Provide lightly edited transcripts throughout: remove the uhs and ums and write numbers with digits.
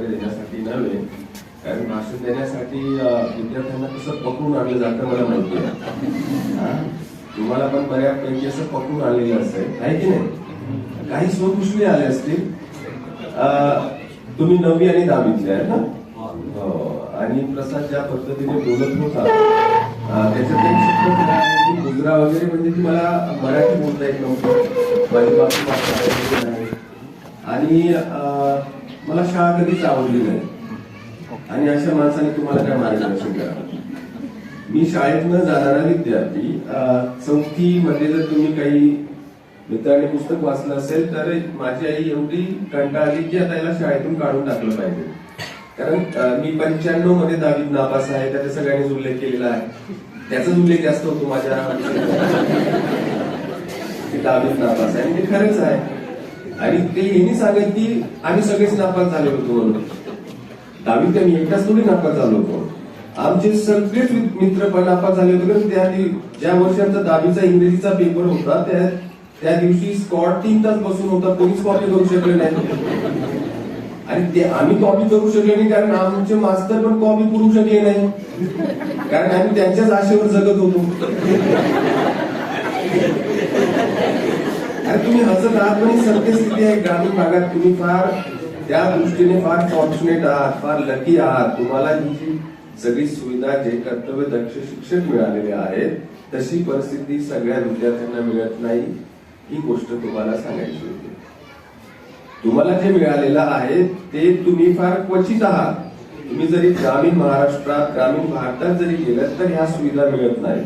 देण्यासाठी नव्हे, कारण भाषण देण्यासाठी विद्यार्थ्यांना कसं पकडून आणलं जातं मला माहिती आहे. तुम्हाला पण बऱ्यापैकी असं पकडून आणलेलं असेल, आहे की नाही? काही स्वकुशली आले असतील. तुम्ही 9वी आणि 10वीतले आहे ना? आणि प्रसाद ज्या पद्धतीने बोलत होता त्याच्यात एक शिक्षक आहे की मुद्रा वगैरे, म्हणजे ती मला मराठी बोलता येत नव्हतं, माझी मातृभाषा नाही आणि मला शाळा कधीच आवडली नाही. आणि अशा माणसाने तुम्हाला काय मार्गदर्शन करावं? मी शाळेत न जाणारा विद्यार्थी, 4थी मध्ये जर तुम्ही काही मित्रांनी पुस्तक वाचलं असेल तर माझी आई एवढी कंटाळली की आता याला शाळेतून काढून टाकलं पाहिजे. कारण मी 95 मध्ये 10वीत नापास आहे, त्याचा सगळ्यांनीच उल्लेख केलेला आहे. त्याचाच उल्लेख जास्त होतो माझ्या 10वीत नापास आहे, ते खरंच आहे. आणि ते यांनी सांगत की आम्ही सगळेच नापास झाले होतो म्हणून. 10वीत मी एकटाच थोडी नापास झालो होतो, आमचे सगळेच मित्र पण नापास झाले होते. कारण त्या ज्या वर्षी आमचा 10वीचा इंग्रजीचा पेपर होता त्या दिवशी स्कॉट 3 तास बसून होता, कोणीच कॉपी करू शकले नाही. आणि ते आम्ही कॉपी करू शकले नाही कारण आमचे मास्तर पण कॉपी करू शकले नाही, कारण आम्ही त्यांच्याच आशेवर जगत होतो. आणि तुम्ही हसत आहात, पण ही सत्यस्थिती आहे. ग्रामीण भागात तुम्ही फार त्या दृष्टीने फार फॉर्च्युनेट आहात, फार लकी आहात. तुम्हाला ही जी सगळी सुविधा, जे कर्तव्य दक्ष शिक्षक मिळालेले आहेत, तशी परिस्थिती सगळ्या विद्यार्थ्यांना मिळत नाही. ही गोष्ट तुम्हाला सांगायची होती. तुम्हाला जे मिळालेलं आहे ते तुम्ही फार क्वचित आहात. तुम्ही जरी ग्रामीण महाराष्ट्रात, ग्रामीण भारतात जरी गेलात तर ह्या सुविधा मिळत नाही.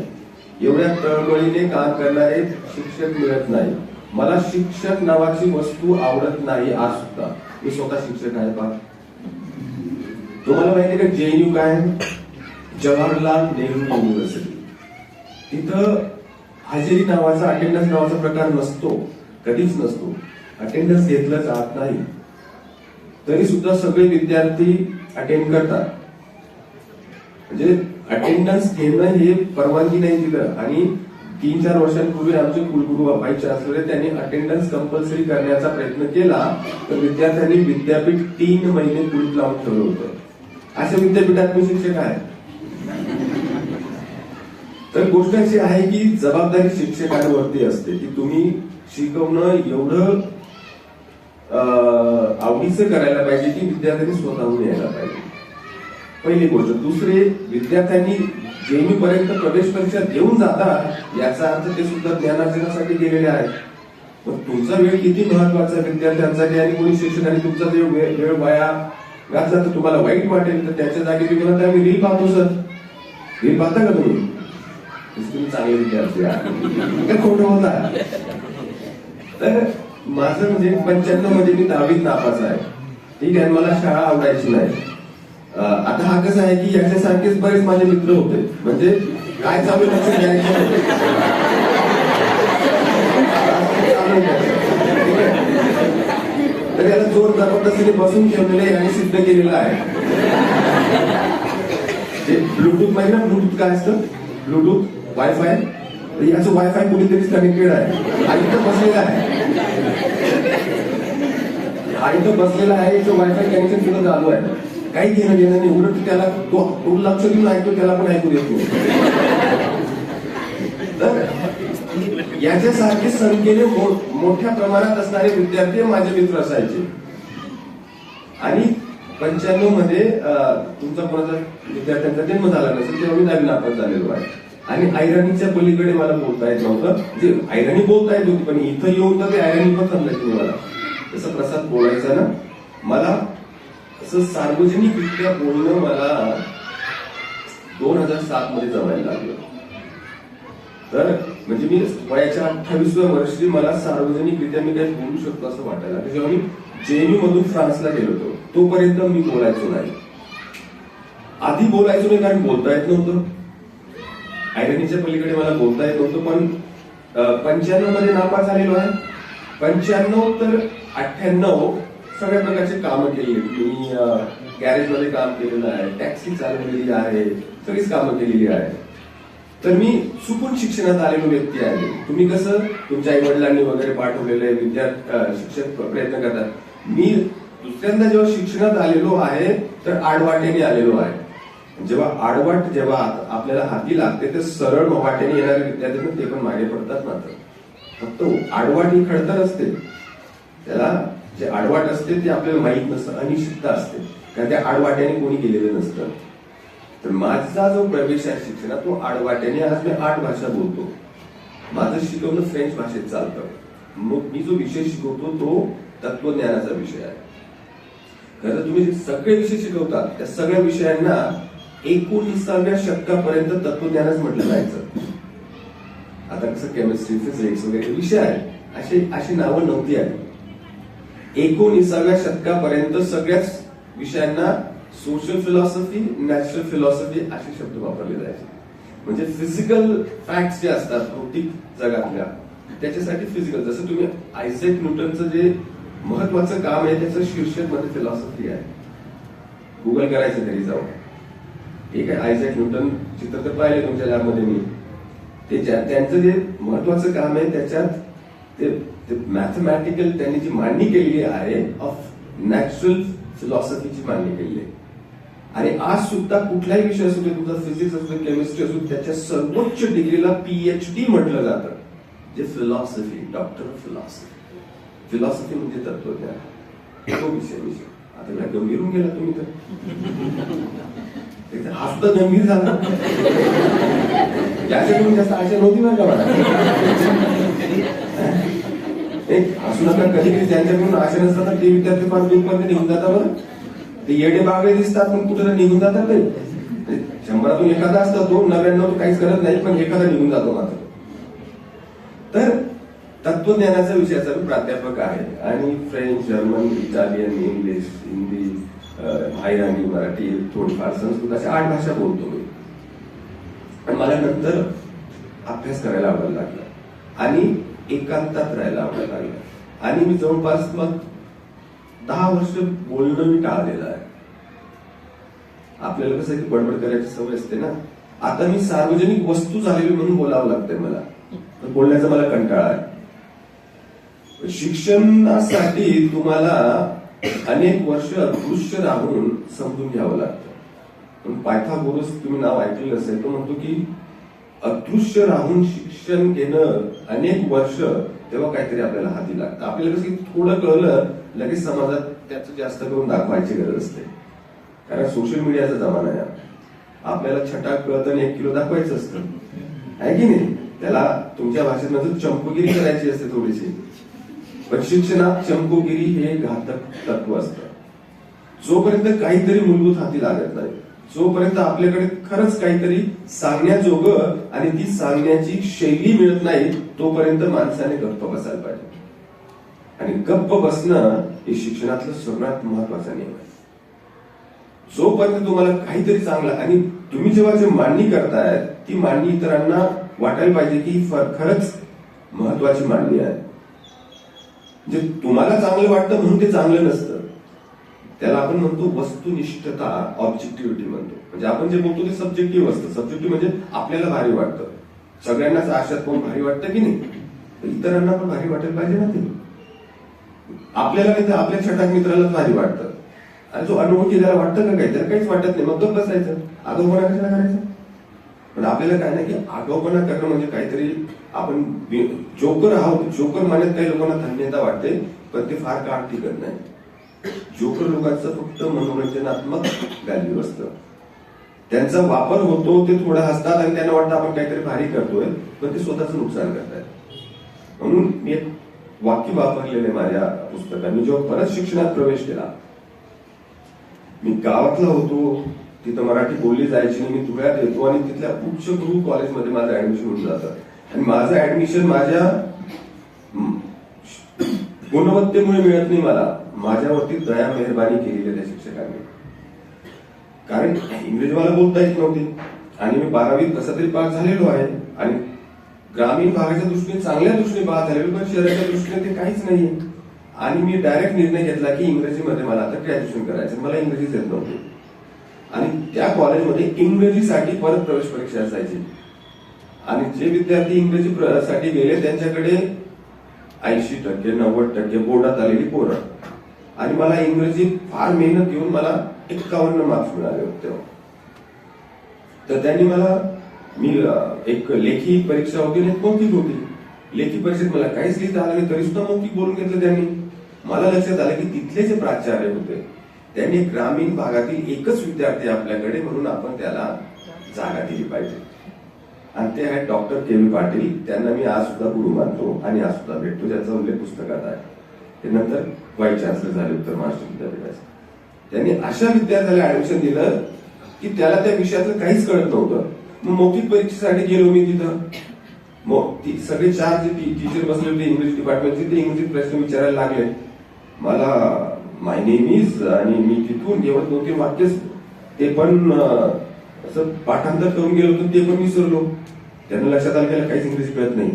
एवढ्या तळमळीने काम करणारे शिक्षक मिळत नाही. मला शिक्षक नावाची वस्तू आवडत नाही आज सुद्धा. मी स्वतः शिक्षक आहे. पहा, तुम्हाला माहिती का JNU काय आहे? जवाहरलाल नेहरू युनिव्हर्सिटी. तिथं हजेरी नावाचा, अटेंडन्स नावाचा प्रकार नसतो, कधीच नसतो. अटेंडन्स घेतलं जात नाही, तरी सुद्धा सगळे विद्यार्थी अटेंड करतात. म्हणजे अटेंडन्स घेणं हे परवानगी नाही दिलं. आणि 3-4 वर्षांपूर्वी आमचे कुलगुरू व्हाईस चान्सलर त्यांनी अटेंडन्स कंपल्सरी करण्याचा प्रयत्न केला, तर विद्यार्थ्यांनी विद्यापीठ 3 महिने कुलूप लावून ठेवलं होतं. अशा विद्यापीठात मी शिक्षक आहे. तर गोष्ट अशी आहे की जबाबदारी शिक्षकांवरती असते की तुम्ही शिकवणं एवढं आवडीचं करायला पाहिजे की विद्यार्थ्यांनी स्वतःहून यायला पाहिजे. पहिली गोष्ट. दुसरी, विद्यार्थ्यांनी JNU पर्यंत प्रवेश परीक्षा देऊन जातात याचा अर्थ ते सुद्धा ज्ञानार्जनासाठी गेलेले आहेत. पण तुमचा वेळ किती महत्वाचा विद्यार्थ्यांसाठी, आणि कोणी शिक्षकांनी तुमचा वेळ वाया घातला तर तुम्हाला वाईट वाटेल. तर त्याच्या जागी तुम्हाला आम्ही रील पाहतो सर. रील पाहता का तुम्ही? तुम्ही चांगले विद्यार्थी आहात, खोटं होता. तर माझं म्हणजे 95 मध्ये मी 10वीत नापास आहे, ठीक आहे. मला शाळा आवडायची नाही. आता हा कसं आहे की याच्यासारखेच बरेच माझे मित्र होते, म्हणजे काय चालू लक्ष द्यायचं. तर याला जोर जबरदस्तीने बसून ठेवलेलं आणि सिद्ध केलेलं आहे. ब्लूटूथ माहिती ना? ब्लूटूथ काय असतं? Bluetooth wifi. याचं वायफाय कुणीतरीच कनेक्टेड आहे. आणि इथं बसलेला आहे, आणि तो बसलेला आहे, याचं वायफाय कनेक्शन सुद्धा चालू आहे. काही घेणं घेणं नाही. उलट त्याला तो लक्ष देऊन ऐकतो, त्याला पण ऐकू देत नाही. तर याच्यासारखे संख्येने मोठ्या प्रमाणात असणारे विद्यार्थी माझे मित्र असायचे. आणि 95 मध्ये तुमचा कोणाचा विद्यार्थ्यांचा जन्म झाला नसेल तेव्हा मी 10वी नापास झालेलो आहे. आणि ऐरणीच्या पलीकडे मला बोलता येत नव्हतं. जे ऐरणी बोलता येत होती, पण इथं येऊन तर ते ऐरणी पण समजायची मला. तसं प्रसाद बोलायचा ना, मला असं सार्वजनिकरित्या बोलणं मला 2007 मध्ये जमायला लागलं. तर म्हणजे मी वयाच्या 28व्या वर्षी मला सार्वजनिकरित्या मी काही बोलू शकतो असं वाटायला लागलं. जेव्हा मी JNU मधून फ्रान्सला गेलो होतो तोपर्यंत मी बोलायचो नाही. आधी बोलायचो नाही कारण बोलता येत नव्हतं. ऐरणीच्या पलीकडे मला बोलता येत नव्हतं. पण 95 मध्ये नापास झालेलो आहे. 95 तर 98 सगळ्या प्रकारचे कामं केलेली. मी गॅरेज मध्ये काम केलेलं आहे, टॅक्सी चालवलेली आहे, सगळीच कामं केलेली आहे. तर मी चुकून शिक्षणात आलेलो व्यक्ती आहे. तुम्ही कसं तुमच्या आई वडिलांनी वगैरे पाठवलेले शिक्षक प्रयत्न करतात, मी दुसऱ्यांदा जेव्हा शिक्षणात आलेलो आहे तर आडवाटेने आलेलो आहे. जेव्हा आपल्याला हाती लागते ते सरळ वाटेने येणारे विद्यार्थी ते पण मागे पडतात. मात्र फक्त आडवाट ही खडतर असते, त्याला जे आडवाट असते ते आपल्याला माहीत नसतं, अनिश्चितता असते, कारण त्या आडवाट्याने कोणी गेलेलं नसतं. तर माझा जो प्रवेश आहे शिक्षणात तो आडवाट्याने. आज मी 8 भाषा बोलतो. माझं शिकवणं फ्रेंच भाषेत चालतं. मग मी जो विषय शिकवतो तो तत्वज्ञानाचा विषय आहे. खरं तुम्ही जे सगळे विषय शिकवतात त्या सगळ्या विषयांना 19व्या शतकापर्यंत तत्वज्ञानच म्हटलं जायचं. आता कसं केमिस्ट्री, फिजिक्स वगैरे विषय आहे, अशी नावं नव्हती आली. 19व्या शतकापर्यंत सगळ्याच विषयांना सोशल फिलॉसॉफी, नॅचरल फिलॉसॉफी असे शब्द वापरले जायचे. म्हणजे फिजिकल फॅक्ट्स जे असतात भौतिक जगातल्या त्याच्यासाठी फिजिकल. जसं तुम्ही आयझॅक न्यूटनचं जे महत्वाचं काम आहे त्याचं शीर्षक मध्ये फिलॉसॉफी आहे. गुगल करायचं घरी जाऊन. ठीक आहे, आयझॅक न्यूटन चित्र तर पाहिले तुमच्या लॅबमध्ये मी. त्यांचं जे महत्वाचं काम आहे त्याच्यात ते मॅथमॅटिकल त्यांनी जी मांडणी केलेली आहे ऑफ नॅचरल फिलॉसॉफीची मांडणी केलेली आहे. आणि आज सुद्धा कुठलाही विषय असू दे, तुमचा फिजिक्स असू दे, केमिस्ट्री असू दे, त्याच्या सर्वोच्च डिग्रीला PhD म्हटलं जातं, जे philosophy, doctor of philosophy. Philosophy म्हणजे तत्वज्ञान. तो विषय आता या गंभीर होऊन गेला तुम्ही तर हाच तर गंभीर झाला. याच्याकडून जास्त आशा नव्हती बरं का मला. असू नका. कधी कधी ज्यांच्याकडून आशा नसतात ते विद्यार्थी फार दूरपर्यंत निघून जातात. बरं ते येडे बागडे दिसतात पण कुठे निघून जातात. ते 100तून एखादा असतो, तो 99 काहीच करत नाही, पण एखादा निघून जातो मात्र. तर तत्वज्ञानाचा विषयाचा मी प्राध्यापक आहे आणि French, German, Italian, English, Hindi, मायरानी, मराठी, थोडीफार संस्कृत अशा 8 भाषा बोलतो मी. पण मला नंतर अभ्यास करायला आवडायला लागला आणि एकांतात राहायला आवडायला लागला. आणि मी जवळपास मग 10 वर्ष बोलणं मी टाळलेलं आहे. आपल्याला कसं की बडबड करायची सवय असते ना. आता मी सार्वजनिक वस्तू झालेली म्हणून बोलावं लागतंय मला. तर बोलण्याचा मला कंटाळा आहे. शिक्षणासाठी तुम्हाला अनेक वर्ष अदृश्य राहून समजून घ्यावं लागतं. पण पायथागोरस तुम्ही नाव ऐकलेलं असेल, तो म्हणतो की अदृश्य राहून शिक्षण घेणं अनेक वर्ष, तेव्हा काहीतरी आपल्याला हाती लागतं. आपल्याला कसं थोडं कळलं लगेच समाजात त्याचं जास्त करून दाखवायची गरज असते, कारण सोशल मीडियाचा जमाना आहे. आपल्याला छटाक कळतं आणि 1 किलो दाखवायचं असतं, आहे की नाही. त्याला तुमच्या भाषेत म्हणजे चंपूगिरी करायची असते थोडीशी. पण शिक्षणात चंपूगिरी हे घातक तत्व असतं. जोपर्यंत काहीतरी मूलभूत हाती लागत नाही, जोपर्यंत आपल्याकडे खरंच काहीतरी सांगण्याजोगं आणि ती सांगण्याची शैली मिळत नाही, तोपर्यंत माणसाने गप्प बसायला पाहिजे. आणि गप्प बसणं हे शिक्षणातलं सर्वात महत्वाचा नियम आहे. जोपर्यंत तुम्हाला काहीतरी चांगलं, आणि तुम्ही जेव्हा जे मांडणी करताय ती मांडणी इतरांना वाटायला पाहिजे की खरंच महत्वाची मांडणी आहे. जे तुम्हाला चांगलं वाटतं म्हणून ते चांगलं नसतं. त्याला आपण म्हणतो वस्तुनिष्ठता, ऑब्जेक्टिव्हिटी म्हणतो. म्हणजे आपण जे बोलतो ते सब्जेक्टिव्ह असतं. सब्जेक्टिव्ह म्हणजे आपल्याला भारी वाटतं. सगळ्यांनाच आशात कोण भारी वाटतं की नाही, इतरांना पण भारी वाटायला पाहिजे ना. ते आपल्याला नाही तर आपल्या छटाक मित्रालाच भारी वाटतं. आणि जो अनोळखी त्याला वाटतं का काही, त्याला काहीच वाटत नाही, मग गप्प बसायचं. आगाऊपणा कशाला करायचं. पण आपल्याला काय नाही की आगाऊपणा करणं म्हणजे काहीतरी आपण जोकर आहोत. जोकर मानत काही लोकांना धन्यता वाटते, पण ते फार काळ टिकत नाही. जोकर लोकांचं फक्त मनोरंजनात्मक व्हॅल्यू असतं. त्यांचा वापर होतो, ते थोडं हसतात आणि त्यांना वाटतं आपण काहीतरी भारी करतोय, पण ते स्वतःचं नुकसान करतायत. म्हणून मी एक वाक्य वापरलेलं आहे माझ्या पुस्तकात. मी जेव्हा परत शिक्षणात प्रवेश केला, मी गावातला होतो, तिथं मराठी बोलली जायची नाही. मी धुळ्यात येतो आणि तिथल्या उच्चभ्रू कॉलेजमध्ये माझं ऍडमिशन होऊन जातं. आणि माझं ऍडमिशन माझ्या गुणवत्तेमुळे मिळत नाही, मला माझ्यावरती दया मेहरबानी केलेली त्या शिक्षकांनी. कारण इंग्रजी मला बोलता येत नव्हती आणि मी 12वीत कसा तरी पास झालेलो आहे. आणि ग्रामीण भागाच्या दृष्टीने चांगल्या दृष्टीने पास झालेलो, पण शहराच्या दृष्टीने ते काहीच नाहीये. आणि मी डायरेक्ट निर्णय घेतला की इंग्रजीमध्ये मला आता ग्रॅज्युएशन करायचं. मला इंग्रजीच येत नव्हती. आणि त्या कॉलेजमध्ये इंग्रजीसाठी परत प्रवेश परीक्षा असायची. आणि जे विद्यार्थी इंग्रजीसाठी गेले त्यांच्याकडे 80%, 90% बोर्डात आलेली पोरं. आणि मला इंग्रजीत फार मेहनत घेऊन मला 51 मार्क्स मिळाले होते तेव्हा. तर त्यांनी मला मी एक लेखी परीक्षा होती आणि एक मौखिक होती. लेखी परीक्षेत मला काहीच लिहिता आलं नाही, तरी सुद्धा मौखिक बोलून घेतलं त्यांनी. मला लक्षात आलं की तिथले जे प्राचार्य होते त्यांनी ग्रामीण भागातील एकच विद्यार्थी आपल्याकडे, म्हणून आपण त्याला जागा दिली पाहिजे. आणि ते आहेत डॉक्टर के व्ही पाटील. त्यांना मी आज सुद्धा गुरु मानतो आणि आज सुद्धा भेटतो, ज्याचा उल्लेख पुस्तकात आहे. ते नंतर व्हाईस चान्सलर झाले उत्तर महाराष्ट्र विद्यापीठाचे. त्यांनी अशा विद्यार्थ्याला ऍडमिशन दिलं की त्याला त्या विषयातलं काहीच कळत नव्हतं. मग मौखिक परीक्षेसाठी गेलो मी तिथं. मग सगळे 4 जे टीचर बसले होते इंग्लिश डिपार्टमेंटचे, ते इंग्लिश प्रश्न विचारायला लागले मला, माय नेम इज, आणि मी तिथून एवढं 2-3 वाक्यच ते पण असं पाठांतर करून गेलो होतो, ते पण विसरलो. त्यांना लक्षात आलं की काहीच इंग्लिश कळत नाही.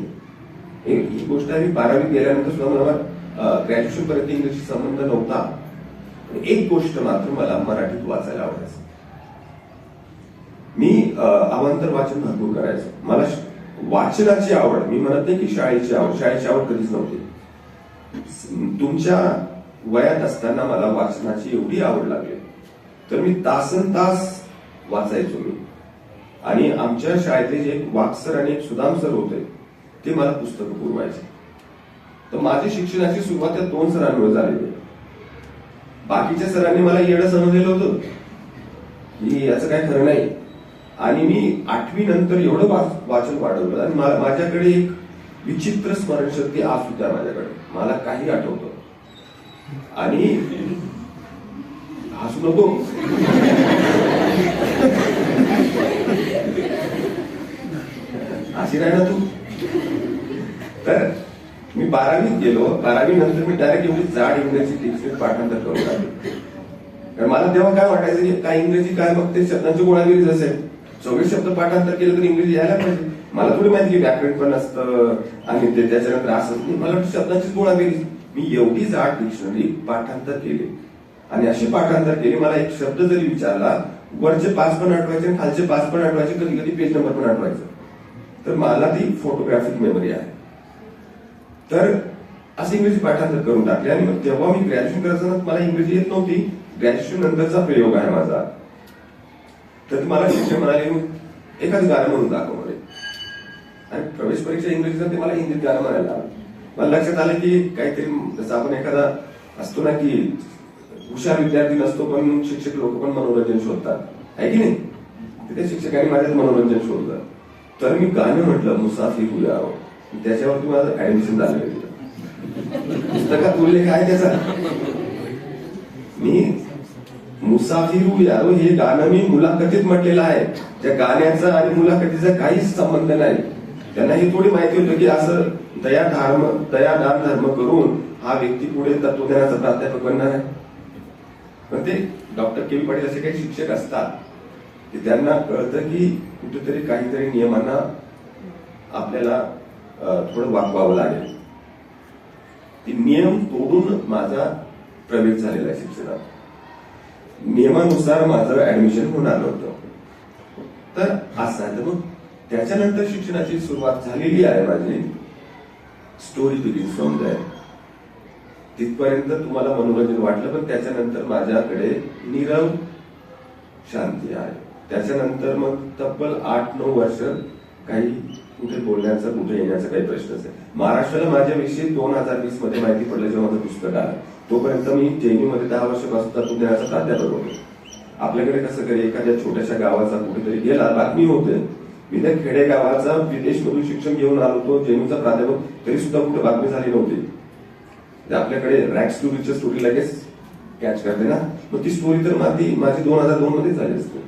ही गोष्ट आहे. मी 12वीत गेल्यानंतर सुद्धा मला ग्रॅज्युएशन पर्यंत इंग्लिशशी संबंध नव्हता. एक गोष्ट मात्र मला मराठीत वाचायला आवडायचं. मी अवांतर वाचन भरपूर करायचं. मला वाचनाची आवड, मी म्हणत नाही की शाळेची आवड कधीच नव्हती. तुमच्या वयात असताना मला वाचनाची एवढी आवड लागली तर मी तासनतास वाचायचो मी. आणि आमच्या शाळेतले जे एक वाकसर आणि एक सुदाम सर होते ते मला पुस्तकं पुरवायचे. तर माझी शिक्षणाची सुरुवात त्या 2 सरांमुळे झालेली. बाकीच्या सरांनी मला येणं समजलेलं होतं की याचं काय खरं नाही. आणि मी 8वी नंतर एवढं वाचन वाढवलं आणि माझ्याकडे एक विचित्र स्मरणशक्ती आज सुद्धा माझ्याकडे. मला काही आठवतं. आणि हसू नको, अशी नाही ना तू. तर मी 12वीत गेलो. 12वी नंतर मी डायरेक्ट एवढी जाड इंग्रजी डिक्शनरी पाठांतर करून आलो. कारण मला तेव्हा काय वाटायचं की काय इंग्रजी काय, मग ते शब्दांची गोळाबेरीज असेल. 24 शब्द पाठांतर केलं तर इंग्रजी यायला पाहिजे. मला थोडी माहिती की व्याकरण पण असतं आणि ते त्याच्यानंतर असं नाही. मला शब्दांचीच गोळाबेरीज. मी एवढी जाड डिक्शनरी पाठांतर केली आणि अशी पाठांतर केली, मला एक शब्द जरी विचारला वरचे 5 पण आठवायचे आणि खालचे 5 पण आठवायचे, कधी कधी पेज नंबर पण आठवायचं. तर मला ती फोटोग्राफिक मेमरी आहे. तर असे इंग्रजी पाठांतर करून टाकले. आणि मग तेव्हा मी ग्रॅज्युएशन करताना मला इंग्रजी येत नव्हती. ग्रॅज्युएशन नंतरचा प्रयोग आहे माझा. तर मला शिक्षक म्हणाले एखादं गाणं म्हणून दाखव म्हणे. आणि प्रवेश परीक्षा इंग्रजीचा ते मला हिंदीत गाणं म्हणायला लागलं. मला लक्षात आलं की काहीतरी, जसं आपण एखादा असतो ना की हुशार विद्यार्थी नसतो पण शिक्षक लोक पण मनोरंजन शोधतात, आहे की नाही. त्या शिक्षकांनी माझ्यात मनोरंजन शोधलं. तर मी गाणं म्हटलं मुसाफिर हुया हो. त्याच्यावरती माझं ऍडमिशन झालं. पुस्तकात उल्लेख आहे त्याचा. मी मुसाफिर यारो हे गाणं मी मुलाखतीत म्हटलेलं आहे. त्या गाण्याचा आणि मुलाखतीचा काहीच संबंध नाही. त्यांना हे थोडी माहिती होतं की असं दयादान धर्म करून हा व्यक्ती पुढे तत्वज्ञानाचा प्राध्यापक बनणार आहे. पण ते डॉक्टर के व्ही पाटील असे काही शिक्षक असतात की त्यांना कळतं की कुठेतरी काहीतरी नियमांना आपल्याला थोडं वागवावं लागेल. ते नियम तोडून माझा प्रवेश झालेला आहे शिक्षणात. नियमानुसार माझं ऍडमिशन होणार नव्हतं. तर असं आहे. तर मग त्याच्यानंतर शिक्षणाची सुरुवात झालेली आहे माझी. Story begins from there. तिथपर्यंत तुम्हाला मनोरंजन वाटलं, पण त्याच्यानंतर माझ्याकडे नीरव शांती आहे. त्याच्यानंतर मग तब्बल 8-9 वर्ष काही कुठे बोलण्याचा, कुठे येण्याचा काही प्रश्नच आहे. महाराष्ट्राला माझ्याविषयी 2020 मध्ये माहिती पडलं जेव्हा माझं पुस्तक आलं. तोपर्यंत मी जेएनयू मध्ये 10 वर्षापासून तत्वज्ञानाचा प्राध्यापक होतो. आपल्याकडे कसं करे, एखाद्या छोट्याशा गावाचा कुठेतरी गेला, बातमी होते. मी त्या खेडेगावाचा विदेशमधून शिक्षण घेऊन आलो होतो, जेएनयूचा प्राध्यापक, तरी सुद्धा कुठे बातमी झाली नव्हती. आपल्याकडे रॅक्स टू रिचेस स्टोरी लगेच कॅच करते ना. मग ती स्टोरी तर माझी 2002 मध्ये झाली असते.